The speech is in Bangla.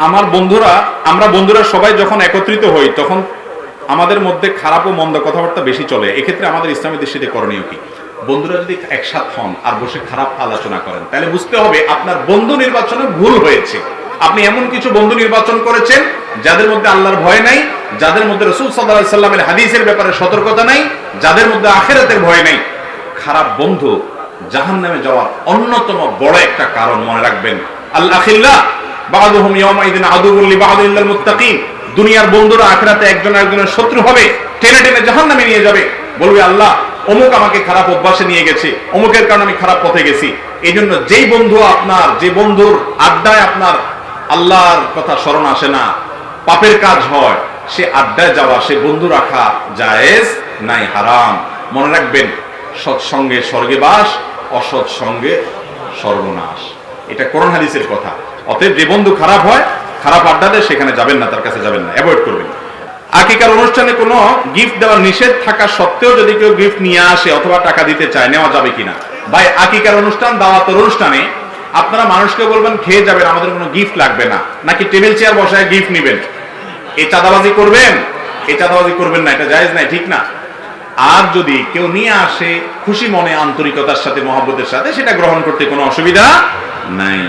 আমরা বন্ধুরা সবাই যখন একত্রিত হই তখন আমাদের মধ্যে খারাপ ও মন্দ কথাবার্তা বেশি চলে। এক্ষেত্রে আমাদের ইসলামী দৃষ্টিতে করণীয় কি? বন্ধুরা যদি একসাথ হন আর বসে খারাপ আলোচনা করেন, তাহলে বুঝতে হবে আপনার বন্ধু নির্বাচনে ভুল হয়েছে। আপনি এমন কিছু বন্ধু নির্বাচন করেছেন যাদের মধ্যে আল্লাহর ভয় নাই, যাদের মধ্যে রাসূল সাল্লাল্লাহু আলাইহি সাল্লামের হাদিসের ব্যাপারে সতর্কতা নাই, যাদের মধ্যে আখিরাতের ভয় নাই। খারাপ বন্ধু জাহান্নামে যাওয়ার অন্যতম বড় একটা কারণ, মনে রাখবেন। আল আখিল্লা বা'দুহুম ইয়াওমাইদিন আদুউল লিবা'দিন ইল্লাল মুত্তাকিন। দুনিয়ার বন্ধুরা আখিরাতে একজন একজনের শত্রু হবে, টেনে টেনে জাহান্নামে নিয়ে যাবে। বলবে আল্লাহ অমুক আমাকে খারাপ অভ্যাসে নিয়ে গেছে, অমুকের কারণে আমি খারাপ পথে গেছি। এই জন্য যেই বন্ধু আপনার, যে বন্ধুর আড্ডায় আপনার আল্লাহর কথা স্মরণ আসে না, পাপের কাজ হয়, সে আড্ডায় যাওয়া, সে বন্ধু রাখা জায়েজ নাই, হারাম। মনে রাখবেন, সৎসঙ্গে স্বর্গে বাস, অসৎ সঙ্গে সর্বনাশ। এটা কোরআন হাদিসের কথা। অতএব যে বন্ধু খারাপ হয়, খারাপ আড্ডা দেয়, সেখানে যাবেন না, তার কাছে যাবেন না, অ্যাভয়েড করবেন। আকিকার অনুষ্ঠানে কোনো গিফট দেওয়ার নিষেধ থাকা সত্ত্বেও যদি কেউ গিফট নিয়ে আসে অথবা টাকা দিতে চায়, নেওয়া যাবে কিনা? ভাই, আকিকার অনুষ্ঠান, দাওয়াতের অনুষ্ঠানে আপনারা মানুষকে বলবেন খেয়ে যাবেন, আমাদের কোনো গিফট লাগবে না, নাকি টেবিল চেয়ার বসায় গিফট নেবেন? এই চাঁদাবাজি করবেন? এই চাঁদাবাজি করবেন না, এটা জায়েজ নাই, ঠিক না? আর যদি কেউ নিয়ে আসে খুশি মনে, আন্তরিকতার সাথে, মহব্বতের সাথে, সেটা গ্রহণ করতে কোনো অসুবিধা নাই।